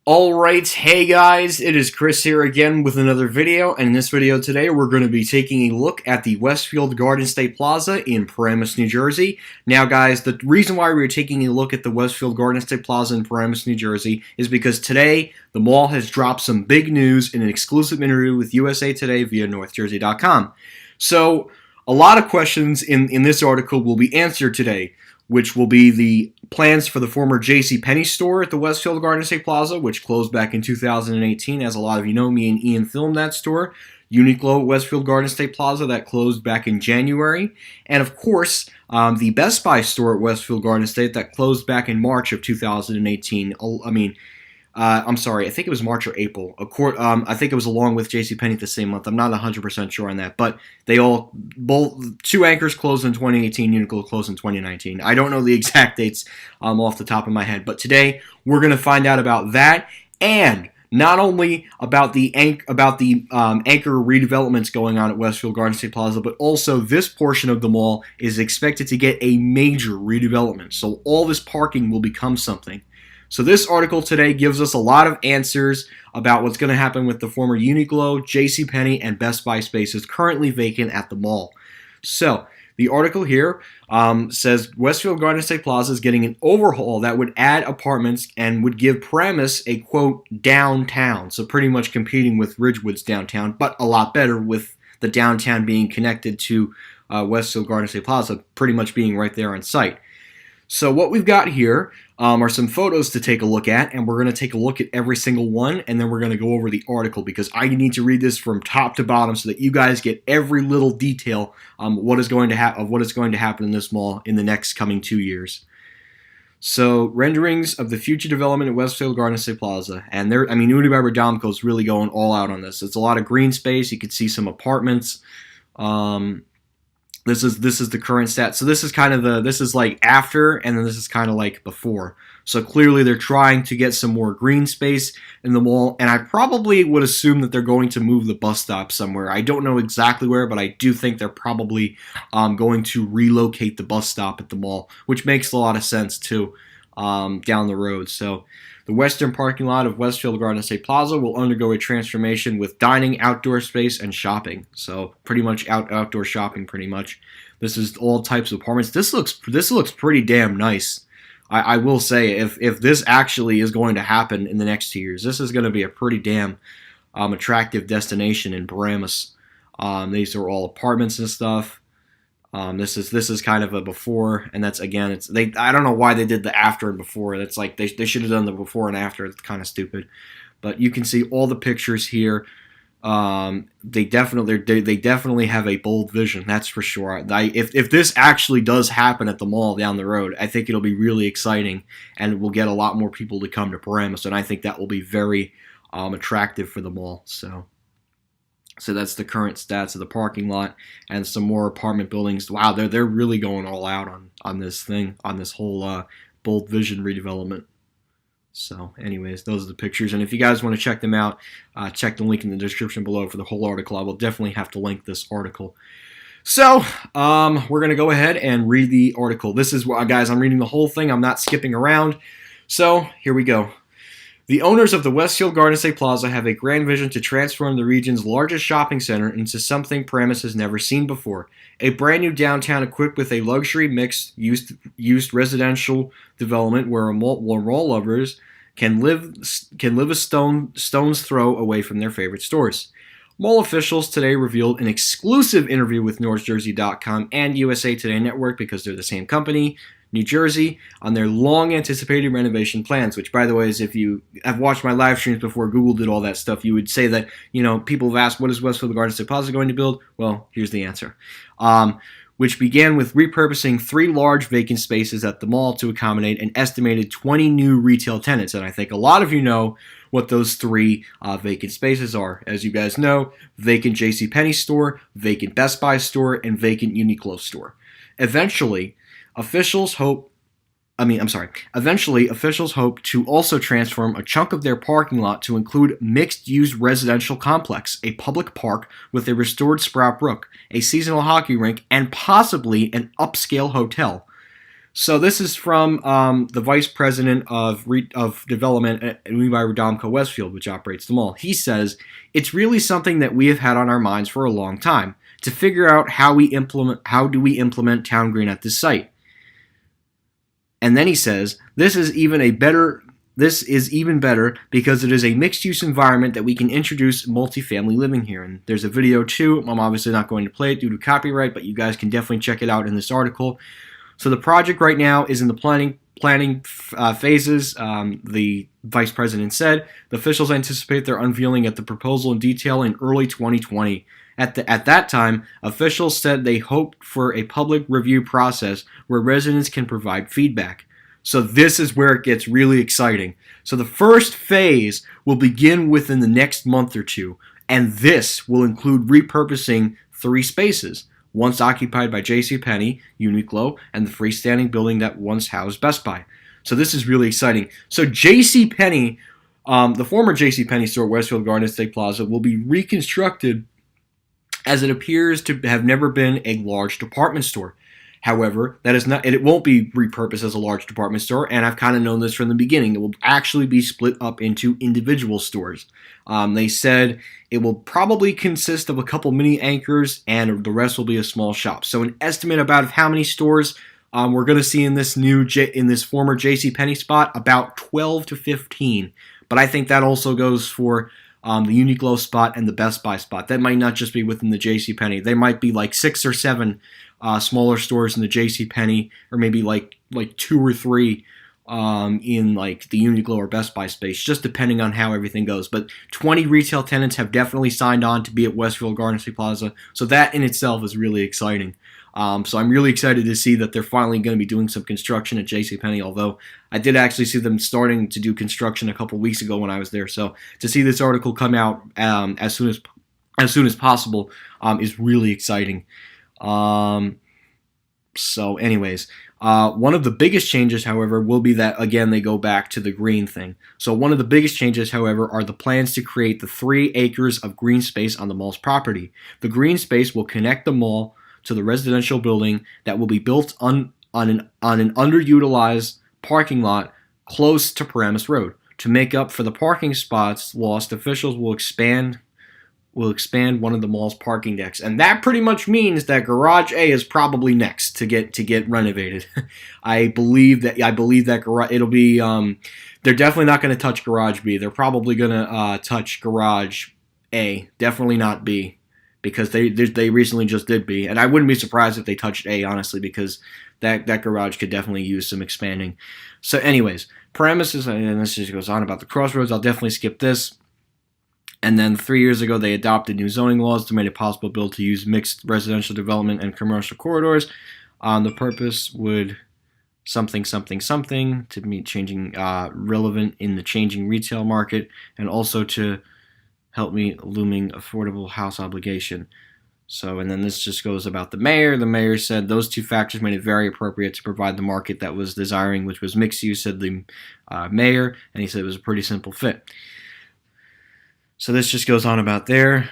Alright, hey guys, it is Chris here again with another video, and in this video today we're going to be taking a look at the Westfield Garden State Plaza in Paramus, New Jersey. Now guys, the reason why we're taking a look at the Westfield Garden State Plaza in Paramus, New Jersey is because today the mall has dropped some big news in an exclusive interview with USA Today via NorthJersey.com. So, a lot of questions in this article will be answered today, which will be the plans for the former JCPenney store at the Westfield Garden State Plaza, which closed back in 2018. As a lot of you know, me and Ian filmed that store. UNIQLO Westfield Garden State Plaza, that closed back in January. And of course, the Best Buy store at Westfield Garden State that closed back in March of 2018. I'm sorry, I think it was March or April. I think it was along with JCPenney the same month. I'm not 100% sure on that. But both two anchors closed in 2018, Uniqlo closed in 2019. I don't know the exact dates off the top of my head. But today, we're going to find out about that, and not only about the anchor redevelopments going on at Westfield Garden State Plaza, but also this portion of the mall is expected to get a major redevelopment. So all this parking will become something. So this article today gives us a lot of answers about what's going to happen with the former UNIQLO, JCPenney, and Best Buy spaces currently vacant at the mall. So the article here says Westfield Garden State Plaza is getting an overhaul that would add apartments and would give Paramus a, quote, downtown. So pretty much competing with Ridgewood's downtown, but a lot better with the downtown being connected to Westfield Garden State Plaza, pretty much being right there on site. So what we've got here are some photos to take a look at, and we're going to take a look at every single one, and then we're going to go over the article because I need to read this from top to bottom so that you guys get every little detail what is going to happen in this mall in the next coming 2 years. So renderings of the future development at Westfield Garden State Plaza, and Unibail-Rodamco is really going all out on this. It's a lot of green space. You can see some apartments. This is the current stat. So this is like after, and then this is kind of like before. So clearly they're trying to get some more green space in the mall, and I probably would assume that they're going to move the bus stop somewhere. I don't know exactly where, but I do think they're probably going to relocate the bus stop at the mall, which makes a lot of sense too down the road. So the western parking lot of Westfield Garden State Plaza will undergo a transformation with dining, outdoor space, and shopping. So pretty much outdoor shopping, pretty much. This is all types of apartments. This looks pretty damn nice. I will say, if this actually is going to happen in the next 2 years, this is going to be a pretty damn attractive destination in Paramus. These are all apartments and stuff. This is kind of a before, and that's again, I don't know why they did the after and before. That's like they should have done the before and after. It's kind of stupid, but you can see all the pictures here. They definitely have a bold vision. That's for sure. If this actually does happen at the mall down the road, I think it'll be really exciting, and we'll get a lot more people to come to Paramus, and I think that will be very attractive for the mall. So that's the current stats of the parking lot and some more apartment buildings. Wow, they're really going all out on this thing, on this whole bold vision redevelopment. So anyways, those are the pictures. And if you guys want to check them out, check the link in the description below for the whole article. I will definitely have to link this article. So we're going to go ahead and read the article. This is, guys, I'm reading the whole thing. I'm not skipping around. So here we go. The owners of the Westfield Garden State Plaza have a grand vision to transform the region's largest shopping center into something Paramus has never seen before. A brand new downtown equipped with a luxury mixed-use residential development where mall lovers can live a stone's throw away from their favorite stores. Mall officials today revealed an exclusive interview with NorthJersey.com and USA Today Network, because they're the same company, New Jersey, on their long-anticipated renovation plans, which, by the way, is, if you have watched my live streams before, Google did all that stuff, you would say that, people have asked, what is Westfield Garden State Plaza going to build? Well, here's the answer. Which began with repurposing 3 large vacant spaces at the mall to accommodate an estimated 20 new retail tenants. And I think a lot of you know what those 3 vacant spaces are. As you guys know, vacant JCPenney store, vacant Best Buy store, and vacant UNIQLO store. Eventually, officials hope to also transform a chunk of their parking lot to include mixed-use residential complex, a public park with a restored Sprout Brook, a seasonal hockey rink, and possibly an upscale hotel. So this is from the vice president of development at Uniqlo Westfield, which operates the mall. He says it's really something that we have had on our minds for a long time to figure out how do we implement town green at this site. And then he says this is even better because it is a mixed-use environment that we can introduce multifamily living here. And there's a video too. I'm obviously not going to play it due to copyright, but you guys can definitely check it out in this article. So the project right now is in the planning phases. The vice president said the officials anticipate their unveiling at the proposal in detail in early 2020. At that time, officials said they hoped for a public review process where residents can provide feedback. So this is where it gets really exciting. So the first phase will begin within the next month or two, and this will include repurposing 3 spaces, once occupied by JCPenney, UNIQLO, and the freestanding building that once housed Best Buy. So this is really exciting. So JCPenney, the former JCPenney store, Westfield Garden State Plaza, will be reconstructed as it appears to have never been a large department store. However, that is not, it won't be repurposed as a large department store, and I've kind of known this from the beginning. It will actually be split up into individual stores. They said it will probably consist of a couple mini anchors, and the rest will be a small shop. So an estimate about how many stores we're going to see in this former JCPenney spot, about 12 to 15. But I think that also goes for the UNIQLO spot and the Best Buy spot. That might not just be within the JCPenney. There might be like 6 or 7 smaller stores in the JCPenney, or maybe like 2 or 3 in like the UNIQLO or Best Buy space, just depending on how everything goes. But 20 retail tenants have definitely signed on to be at Westfield Garden State Plaza, so that in itself is really exciting. So I'm really excited to see that they're finally going to be doing some construction at JCPenney, although I did actually see them starting to do construction a couple weeks ago when I was there. So to see this article come out as soon as possible is really exciting. So anyways, one of the biggest changes, however, will be that, again, they go back to the green thing. So one of the biggest changes, however, are the plans to create the 3 acres of green space on the mall's property. The green space will connect the mall to the residential building that will be built on an underutilized parking lot close to Paramus Road. To make up for the parking spots lost, officials will expand one of the mall's parking decks, and that pretty much means that Garage A is probably next to get renovated. I believe that garage, it'll be they're definitely not going to touch Garage B. They're probably going to touch Garage A, definitely not B, because they recently just did B, and I wouldn't be surprised if they touched A, honestly, because that garage could definitely use some expanding. So anyways, Paramus, and this just goes on about the crossroads. I'll definitely skip this. And then 3 years ago, they adopted new zoning laws to make it possible to build to use mixed residential development and commercial corridors. The purpose would something to meet changing relevant in the changing retail market, and also to help meet looming affordable house obligation. So, and then this just goes about the mayor. The mayor said those 2 factors made it very appropriate to provide the market that was desiring, which was mixed use, said the mayor, and he said it was a pretty simple fit. So this just goes on about there,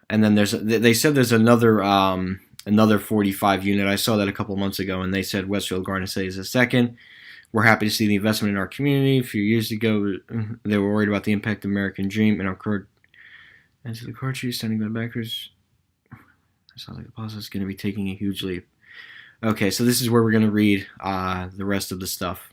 and then they said there's another 45 unit. I saw that a couple months ago, and they said Westfield Garden State is a second. We're happy to see the investment in our community. A few years ago, they were worried about the impact of the American dream and our court. And to the court chief standing by the backers, it sounds like the plaza is going to be taking a huge leap. Okay, so this is where we're going to read the rest of the stuff.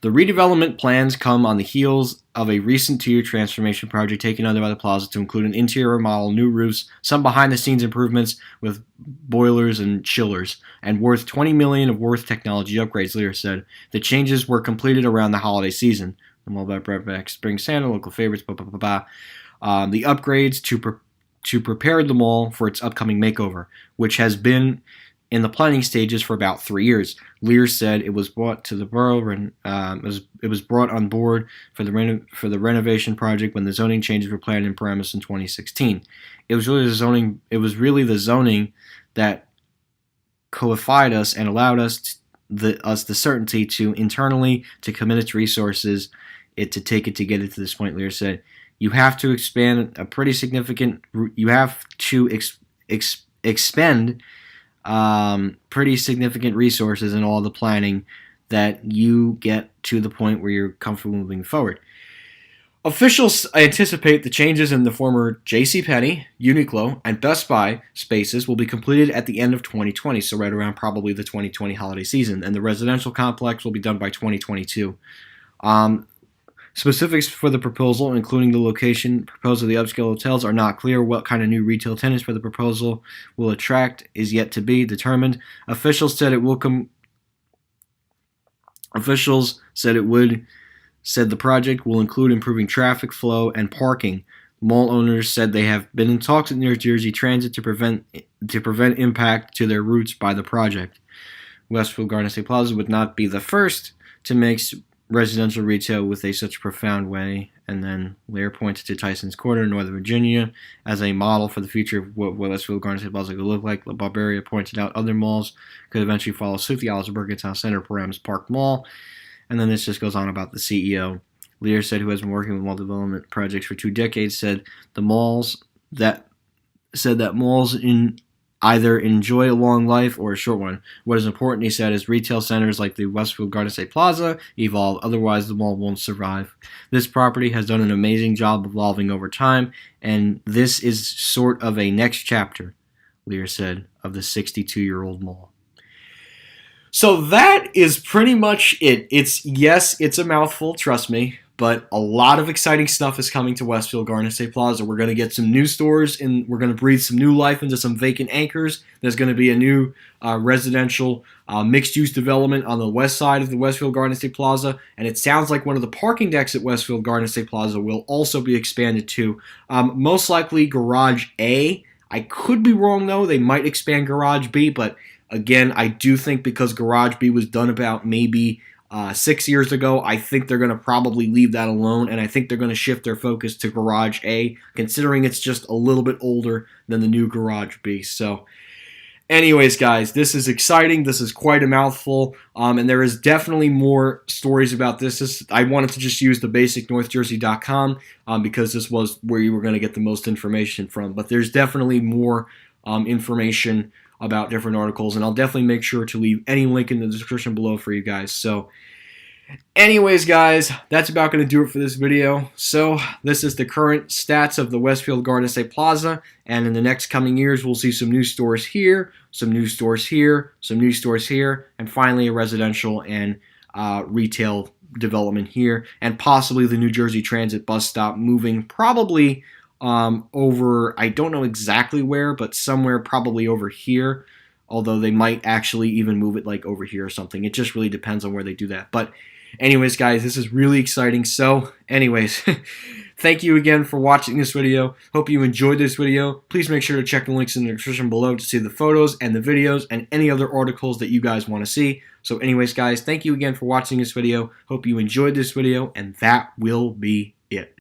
The redevelopment plans come on the heels of a recent 2-year transformation project taken under by the plaza to include an interior remodel, new roofs, some behind-the-scenes improvements with boilers and chillers, and worth $20 million of worth technology upgrades, Lear said. The changes were completed around the holiday season. The mall brought back Spring Santa, local favorites, blah, blah, blah, blah. The upgrades to prepare the mall for its upcoming makeover, which has been in the planning stages for about 3 years. Lear said it was brought to the borough. It was brought on board for the renovation project when the zoning changes were planned in Paramus in 2016. It was really the zoning that codified us and allowed us the certainty to internally to commit its resources to take it to get it to this point. Lear said, "You have to expand a pretty significant. You have to expend." pretty significant resources in all the planning that you get to the point where you're comfortable moving forward. Officials anticipate the changes in the former JCPenney, UNIQLO, and Best Buy spaces will be completed at the end of 2020, so right around probably the 2020 holiday season, and the residential complex will be done by 2022. Specifics for the proposal, including the location proposed of the upscale hotels, are not clear. What kind of new retail tenants for the proposal will attract is yet to be determined. Officials said the project will include improving traffic flow and parking. Mall owners said they have been in talks with New Jersey Transit to prevent impact to their routes by the project. Westfield Garden State Plaza would not be the first to mix residential retail with such a profound way. And then Lear pointed to Tyson's Corner in Northern Virginia as a model for the future of what Westfield Garden State Plaza could look like. La Barberia pointed out other malls could eventually follow suit: the Allisburg Town Center, Paramus Park Mall. And then this just goes on about the CEO. Lear said, who has been working with mall development projects for 2 decades, said malls in either enjoy a long life or a short one. What is important, he said, is retail centers like the Westfield Garden State Plaza evolve, otherwise the mall won't survive. This property has done an amazing job evolving over time, and this is sort of a next chapter, Lear said, of the 62-year-old mall. So that is pretty much it. It's a mouthful, trust me, but a lot of exciting stuff is coming to Westfield Garden State Plaza. We're going to get some new stores, and we're going to breathe some new life into some vacant anchors. There's going to be a new residential mixed-use development on the west side of the Westfield Garden State Plaza, and it sounds like one of the parking decks at Westfield Garden State Plaza will also be expanded too. Most likely Garage A. I could be wrong, though. They might expand Garage B, but again, I do think because Garage B was done about maybe 6 years ago, I think they're going to probably leave that alone, and I think they're going to shift their focus to Garage A, considering it's just a little bit older than the new Garage B. So, anyways, guys, this is exciting. This is quite a mouthful, and there is definitely more stories about this. I wanted to just use the basic NorthJersey.com because this was where you were going to get the most information from, but there's definitely more information about different articles, and I'll definitely make sure to leave any link in the description below for you guys. So anyways, guys, that's about going to do it for this video. So this is the current stats of the Westfield Garden State Plaza, and in the next coming years we'll see some new stores here, some new stores here, some new stores here, and finally a residential and retail development here, and possibly the New Jersey Transit bus stop moving probably over, I don't know exactly where, but somewhere probably over here, although they might actually even move it like over here or something. It just really depends on where they do that. But anyways, guys, this is really exciting. So anyways, thank you again for watching this video. Hope you enjoyed this video. Please make sure to check the links in the description below to see the photos and the videos and any other articles that you guys want to see. So anyways, guys, thank you again for watching this video. Hope you enjoyed this video, and that will be it.